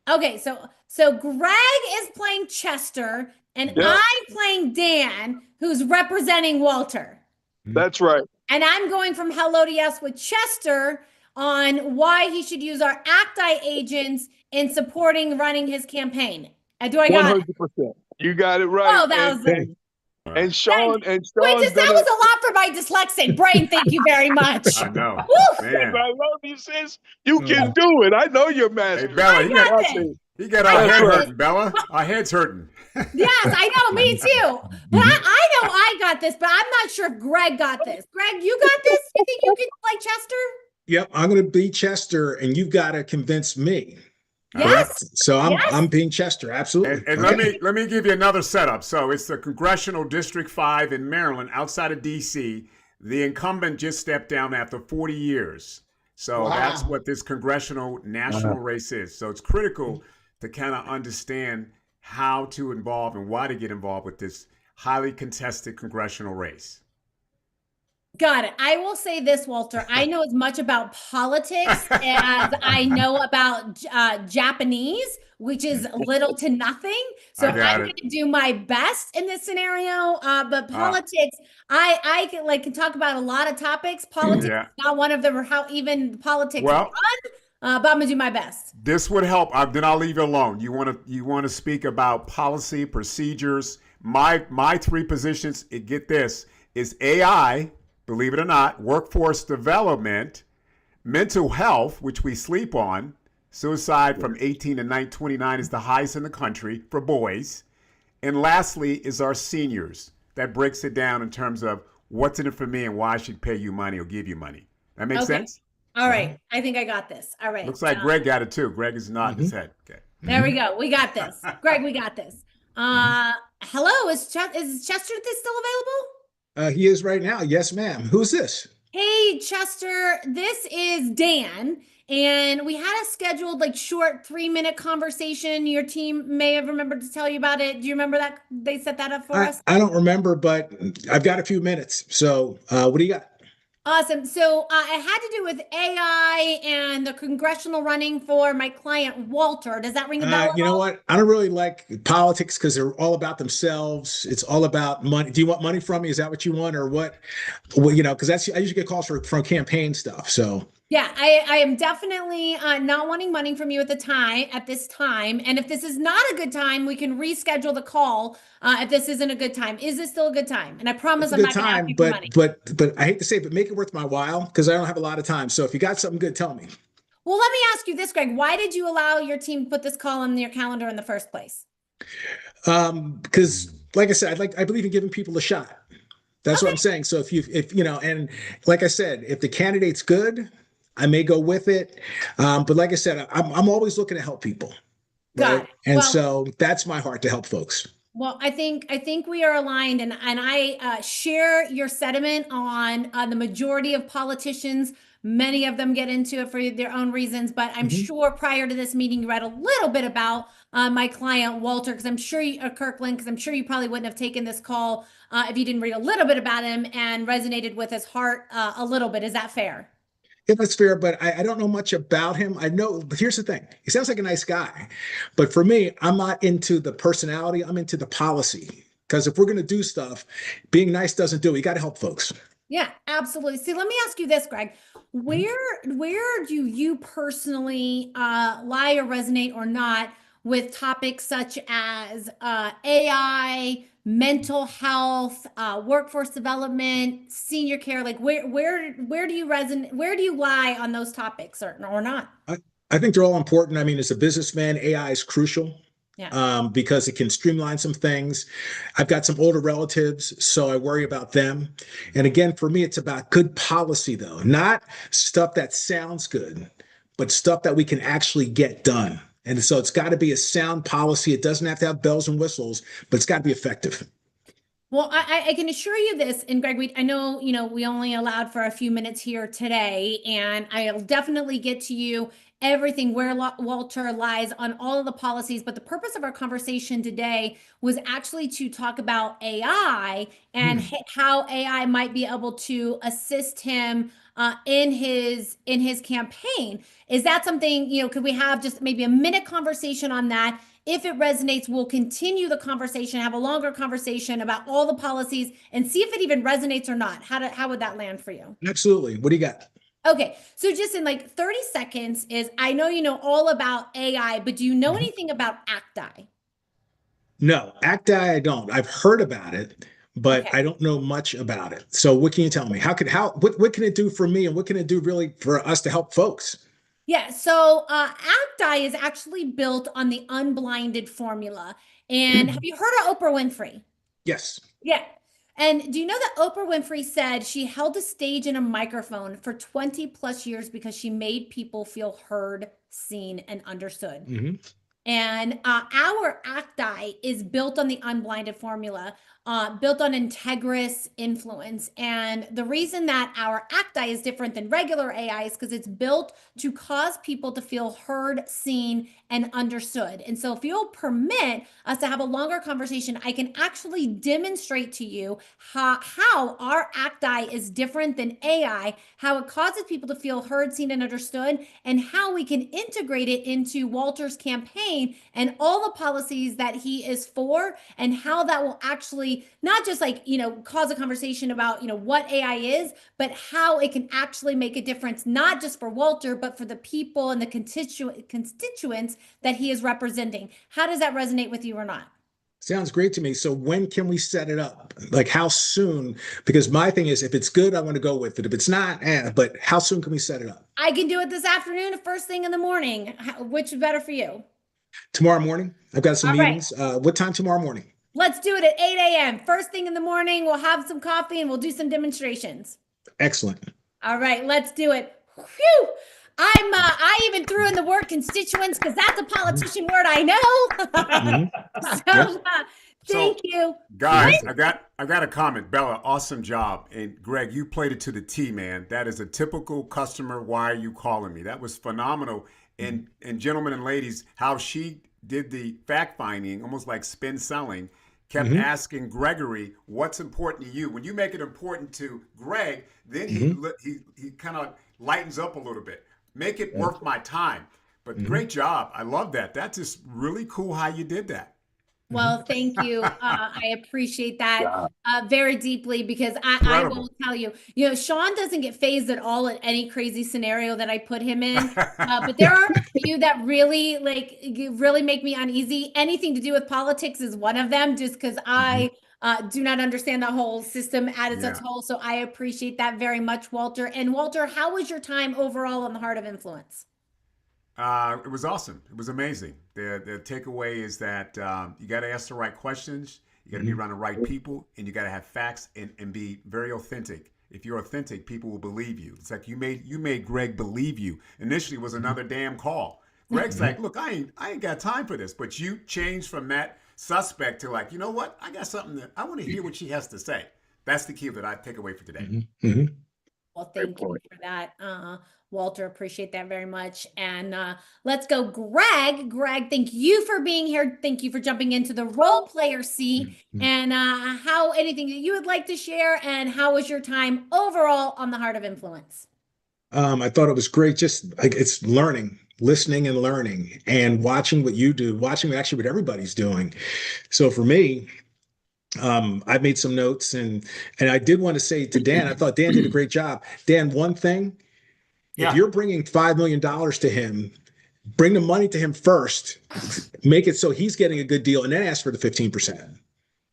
Okay, so Greg is playing Chester, and Yeah. I'm playing Dan, who's representing Walter. That's right. And I'm going from hello to yes with Chester on why he should use our ACTI agents in supporting running his campaign. Do I got it? 100%. You got it right. Oh, that was and Sean Wait, just that was a lot for my dyslexic brain. Thank you very much. I know. Woo! Man. I love you, sis. You can do it. I know you're master. Hey, Bella, you got our head hurting, Bella. Our head's hurting. Yes, I know, me too. But I know I got this, but I'm not sure if Greg got this. Greg, you got this? You think you can play Chester? Yep, I'm going to be Chester, and you've got to convince me. Yes. So I'm being Chester, absolutely. And let me give you another setup. So it's the Congressional District 5 in Maryland, outside of D.C. The incumbent just stepped down after 40 years. So that's what this congressional national race is. So it's critical to kind of understand how to involve and why to get involved with this highly contested congressional race. Got it. I will say this, Walter. I know as much about politics as I know about Japanese, which is little to nothing. So I'm going to do my best in this scenario. But politics, I can talk about a lot of topics. Politics is not one of them, or how even politics run. But I'm going to do my best. This would help. Then I'll leave you alone. You want to speak about policy, procedures. My three positions, get this, is AI, believe it or not, workforce development, mental health, which we sleep on. Suicide from 18 to 29 is the highest in the country for boys. And lastly is our seniors. That breaks it down in terms of what's in it for me and why I should pay you money or give you money. That makes sense? All right. I think I got this. All right. Looks like Greg got it too. Greg is nodding his head. Okay. There we go. We got this. Greg, we got this. Hello, is Chester still available? He is right now. Yes, ma'am. Who's this? Hey, Chester, this is Dan. And we had a scheduled short 3-minute conversation. Your team may have remembered to tell you about it. Do you remember that they set that up for us? I don't remember, but I've got a few minutes. So what do you got? Awesome. So it had to do with AI and the congressional running for my client, Walter. Does that ring a bell? You know what? I don't really like politics because they're all about themselves. It's all about money. Do you want money from me? Is that what you want or what? Well, because I usually get calls from campaign stuff. So. Yeah, I am definitely not wanting money from you at this time. And if this is not a good time, we can reschedule the call. If this isn't a good time, is this still a good time? And I promise I'm not going to ask you for money. But I hate to say it, but make it worth my while because I don't have a lot of time. So if you got something good, tell me. Well, let me ask you this, Greg. Why did you allow your team to put this call on your calendar in the first place? Because like I said, I believe in giving people a shot. That's what I'm saying. So if and like I said, if the candidate's good, I may go with it. But like I said, I'm always looking to help people. Got it. And so that's my heart, to help folks. Well, I think we are aligned, and I share your sentiment on the majority of politicians. Many of them get into it for their own reasons, but I'm sure prior to this meeting, you read a little bit about my client, Walter, because I'm sure Kirkland, because I'm sure you probably wouldn't have taken this call if you didn't read a little bit about him and resonated with his heart a little bit. Is that fair? Yeah, that's fair, but I don't know much about him. I know, but here's the thing. He sounds like a nice guy. But for me, I'm not into the personality. I'm into the policy. Because if we're going to do stuff, being nice doesn't do it. You got to help folks. Yeah, absolutely. See, let me ask you this, Greg. Where do you personally lie or resonate or not with topics such as AI, mental health, workforce development, senior care? Like where do you resonate? Where do you lie on those topics or not? I think they're all important. I mean, as a businessman, AI is crucial. Yeah. Because it can streamline some things. I've got some older relatives, so I worry about them. And again, for me, it's about good policy, though, not stuff that sounds good, but stuff that we can actually get done. And so it's got to be a sound policy. It doesn't have to have bells and whistles, but it's got to be effective. Well, I can assure you this, and Greg, I know, we only allowed for a few minutes here today, and I'll definitely get to you everything where Walter lies on all of the policies. But the purpose of our conversation today was actually to talk about AI and how AI might be able to assist him in his campaign. Is that something, could we have just maybe a minute conversation on that? If it resonates, we'll continue the conversation, have a longer conversation about all the policies and see if it even resonates or not. How would that land for you? Absolutely. What do you got? Okay, so just in 30 seconds I know you know all about AI, but do you know anything about ACTI? No, ACTI I don't. I've heard about it, but I don't know much about it. So what can you tell me? What can it do for me, and what can it do really for us to help folks? Yeah, so ACTI is actually built on the unblinded formula. And have you heard of Oprah Winfrey? Yes. Yeah. And do you know that Oprah Winfrey said she held a stage and a microphone for 20 plus years because she made people feel heard, seen, and understood? And our ACTI is built on the unblinded formula. built on integrous influence. And the reason that our ACTI is different than regular AI is because it's built to cause people to feel heard, seen, and understood. And so if you'll permit us to have a longer conversation, I can actually demonstrate to you how our ACTI is different than AI, how it causes people to feel heard, seen, and understood, and how we can integrate it into Walter's campaign and all the policies that he is for, and how that will actually not just cause a conversation about, what AI is, but how it can actually make a difference, not just for Walter, but for the people and the constituents that he is representing. How does that resonate with you or not? Sounds great to me. So when can we set it up? Like how soon? Because my thing is, if it's good, I want to go with it. If it's not, but how soon can we set it up? I can do it this afternoon, first thing in the morning. Which is better for you? Tomorrow morning. I've got some All meetings. What time tomorrow morning? Let's do it at 8 a.m. First thing in the morning. We'll have some coffee and we'll do some demonstrations. Excellent. All right, let's do it. Whew. I even threw in the word constituents because that's a politician word I know. Thank you. Guys, I got a comment. Bella, awesome job. And Greg, you played it to the T, man. That is a typical customer, why are you calling me? That was phenomenal. And gentlemen and ladies, how she did the fact finding, almost like spin selling, kept asking Gregory, what's important to you? When you make it important to Greg, then he kind of lightens up a little bit. Make it worth my time. But great job. I love that. That's just really cool how you did that. Well, thank you. I appreciate that very deeply, because I will tell you, Sean doesn't get phased at all at any crazy scenario that I put him in. But there are a few that really make me uneasy. Anything to do with politics is one of them, just because I do not understand the whole system at its whole. So I appreciate that very much, Walter. And Walter, how was your time overall on the Heart of Influence? It was awesome. It was amazing. The takeaway is that you got to ask the right questions. You got to be around the right people, and you got to have facts and be very authentic. If you're authentic, people will believe you. It's like you made Greg believe you. Initially, it was another damn call. Greg's like, look, I ain't got time for this. But you changed from that suspect to like, you know what? I got something that I want to hear what she has to say. That's the key that I take away for today. Well, thank you for that, Walter. Appreciate that very much. And let's go, Greg. Greg, thank you for being here. Thank you for jumping into the role player seat. And how anything that you would like to share, and how was your time overall on the Heart of Influence? I thought it was great. Just like it's learning, listening and learning, and watching what you do, watching actually what everybody's doing. So for me, I made some notes, and I did want to say to Dan, I thought Dan did a great job. Dan, one thing, if you're bringing $5 million to him, bring the money to him first, make it so he's getting a good deal, and then ask for the 15%,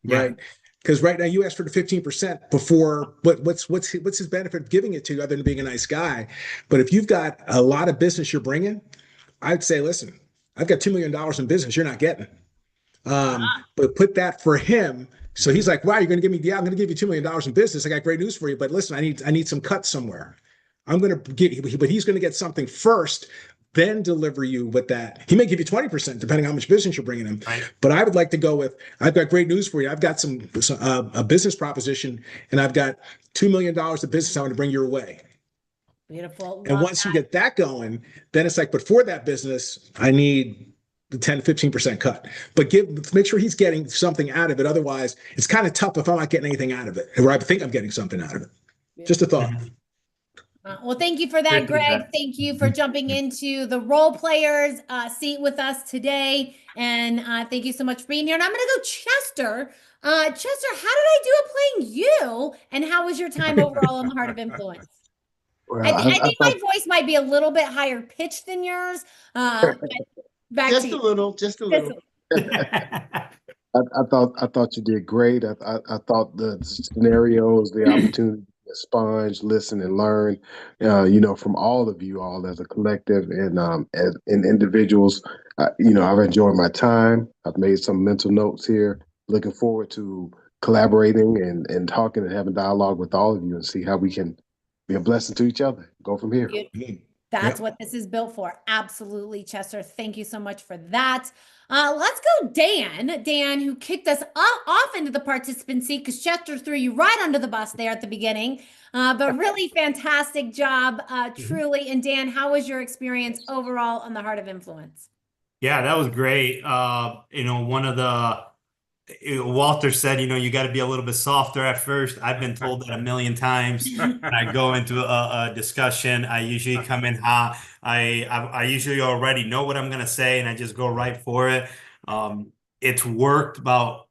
right? Because right now you ask for the 15% before, what's his benefit of giving it to you other than being a nice guy? But if you've got a lot of business you're bringing, I'd say, listen, I've got $2 million in business you're not getting. But put that for him. So he's like, wow, you're going to give me, I'm going to give you $2 million in business. I got great news for you, but listen, I need some cuts somewhere. But he's going to get something first, then deliver you with that. He may give you 20%, depending on how much business you're bringing him. Right. But I would like to go with, I've got great news for you. I've got a business proposition, and I've got $2 million of business I want to bring your way. Beautiful. And once you get that going, then it's like, but for that business, I need the 10 to 15% cut, but make sure he's getting something out of it. Otherwise, it's kind of tough if I'm not getting anything out of it, or I think I'm getting something out of it. Just a thought. Well, thank you for that, Greg. Thank you for jumping into the role players seat with us today. And thank you so much for being here. And I'm going to go Chester. Chester, how did I do at playing you? And how was your time overall on the Heart of Influence? Well, I think my voice might be a little bit higher pitched than yours. Just a little. I thought you did great. I thought the scenarios, the opportunity to sponge, listen, and learn, from all of you all as a collective and individuals. I've enjoyed my time. I've made some mental notes here. Looking forward to collaborating and talking and having dialogue with all of you, and see how we can be a blessing to each other. Go from here. That's what this is built for. Absolutely, Chester. Thank you so much for that. Let's go Dan. Dan, who kicked us off into the participant seat because Chester threw you right under the bus there at the beginning. But really fantastic job, truly. And Dan, how was your experience overall on the Heart of Influence? Yeah, that was great. One of the Walter said, you got to be a little bit softer at first. I've been told that a million times. When I go into a discussion, I usually come in hot. I usually already know what I'm going to say, and I just go right for it. It's worked about,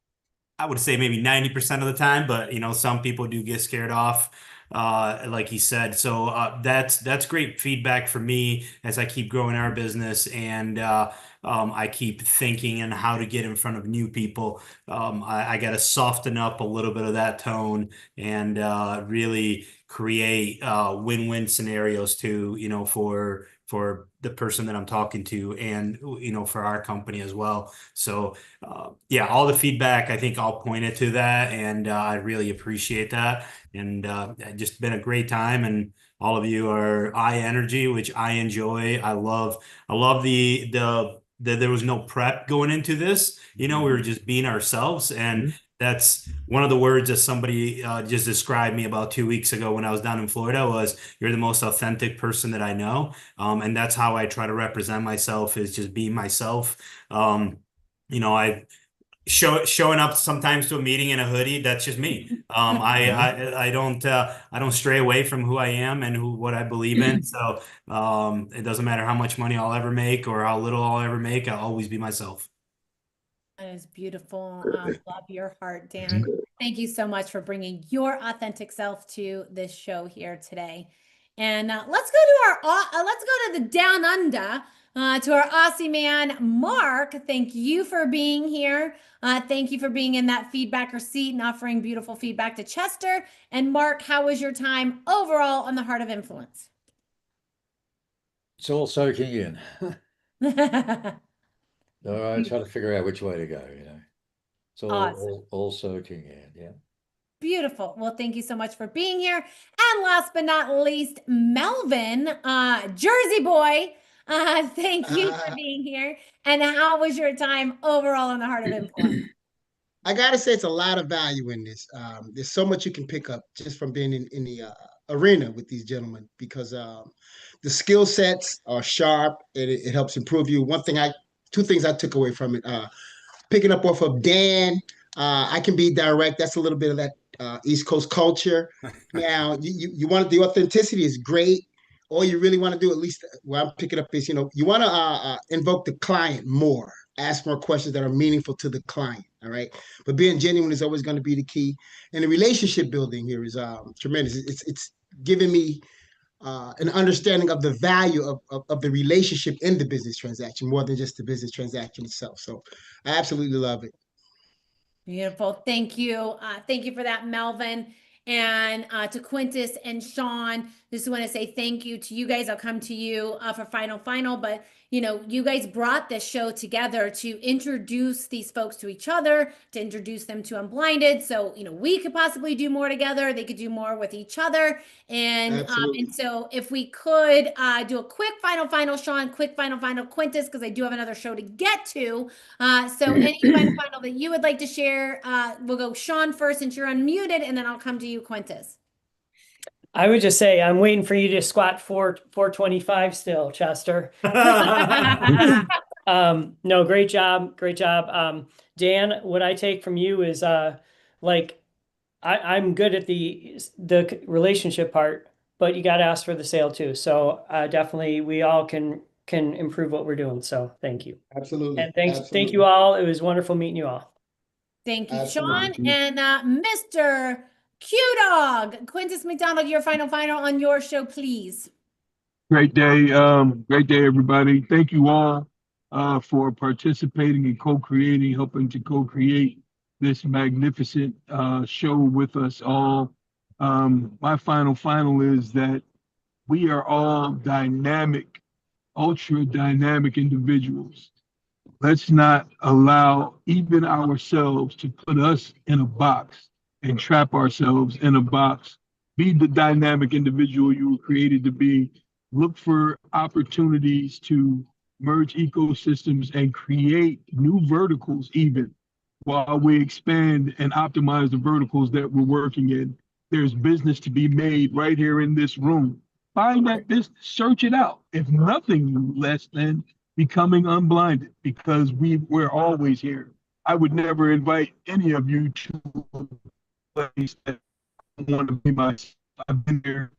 I would say maybe 90% of the time, but some people do get scared off, like he said. So that's great feedback for me as I keep growing our business, and I keep thinking and how to get in front of new people. I got to soften up a little bit of that tone and really create win-win scenarios too, for the person that I'm talking to, and for our company as well. So yeah, all the feedback, I think I'll point it to that, and I really appreciate that. And just been a great time, and all of you are high energy, which I enjoy. I love there was no prep going into this. We were just being ourselves, and that's one of the words that somebody just described me about 2 weeks ago when I was down in Florida was, "You're the most authentic person that I know." And that's how I try to represent myself, is just being myself. I showing up sometimes to a meeting in a hoodie. That's just me. I don't stray away from who I am and what I believe in. So it doesn't matter how much money I'll ever make or how little I'll ever make. I'll always be myself. That is beautiful. Love your heart, Dan. Thank you so much for bringing your authentic self to this show here today. And let's go to the down under, to our Aussie man, Mark. Thank you for being here. Thank you for being in that feedbacker seat and offering beautiful feedback to Chester. And Mark, how was your time overall on the Heart of Influence? It's all soaking in. No, I try to figure out which way to go, It's all, Awesome. all soaking in, yeah. Beautiful. Well, thank you so much for being here. And last but not least, Melvin, Jersey boy. Thank you for being here. And how was your time overall on the Heart of Influence? I gotta say, it's a lot of value in this. There's so much you can pick up just from being in the arena with these gentlemen, because the skill sets are sharp, and it helps improve you. Two things I took away from it. Picking up off of Dan, I can be direct. That's a little bit of that East Coast culture. Now, you want the authenticity is great. All you really want to do, at least where I'm picking up, is you want to invoke the client more, ask more questions that are meaningful to the client. All right, but being genuine is always going to be the key. And the relationship building here is tremendous. It's giving me an understanding of the value of the relationship in the business transaction more than just the business transaction itself. So I absolutely love it. Beautiful. Thank you. Thank you for that, Melvin. And to Quintus and Sean, just want to say thank you to you guys. I'll come to you for final, but you guys brought this show together to introduce these folks to each other, to introduce them to Unblinded. So, we could possibly do more together. They could do more with each other. And so if we could do a quick final, Sean, quick final, Quintus, because I do have another show to get to. So any final that you would like to share, we'll go Sean first since you're unmuted, and then I'll come to you, Quintus. I would just say I'm waiting for you to squat 425 still, Chester. No, great job. Dan, what I take from you is I'm good at the relationship part, but you got to ask for the sale too. So definitely we all can improve what we're doing. So thank you. Absolutely. And thank you all. It was wonderful meeting you all. Thank you, Absolutely. Sean. And Mr. Q-Dog, Quintus McDonald, your final on your show, please. Great day, everybody. Thank you all for participating and co-creating, helping to co-create this magnificent show with us all. My final is that we are all dynamic, ultra dynamic individuals. Let's not allow even ourselves to put us in a box and trap ourselves in a box. Be the dynamic individual you were created to be. Look for opportunities to merge ecosystems, and create new verticals even while we expand and optimize the verticals that we're working in. There's business to be made right here in this room. Find that business, search it out. If nothing less than becoming unblinded, because we're always here. I would never invite any of you to a place that I want to be myself. I've been there.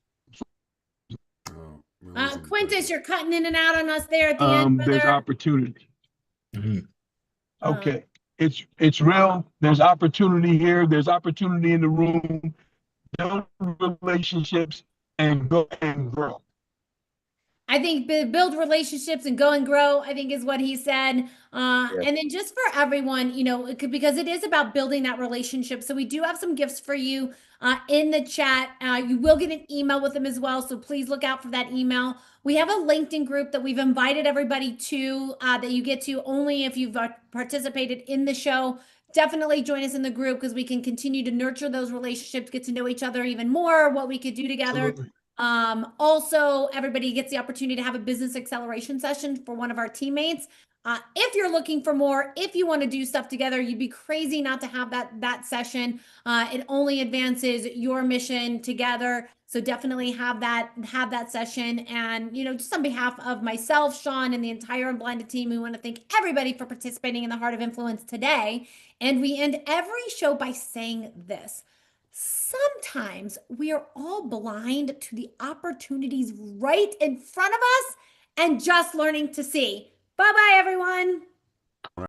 Quintus, you're cutting in and out on us there at the end, brother. There's opportunity. Okay, it's real. There's opportunity here. There's opportunity in the room. Build relationships and go and grow. I think build relationships and go and grow, I think is what he said. And then just for everyone, you know, because it is about building that relationship. So we do have some gifts for you in the chat. You will get an email with them as well. So please look out for that email. We have a LinkedIn group that we've invited everybody to that you get to only if you've participated in the show. Definitely join us in the group because we can continue to nurture those relationships, get to know each other even more, what we could do together. Absolutely. Also, everybody gets the opportunity to have a business acceleration session for one of our teammates. If you're looking for more, if you want to do stuff together, you'd be crazy not to have that session. It only advances your mission together. So definitely have that session. And, you know, just on behalf of myself, Sean, and the entire Unblinded team, we want to thank everybody for participating in the Heart of Influence today. And we end every show by saying this. Sometimes we are all blind to the opportunities right in front of us and just learning to see. Bye-bye, everyone.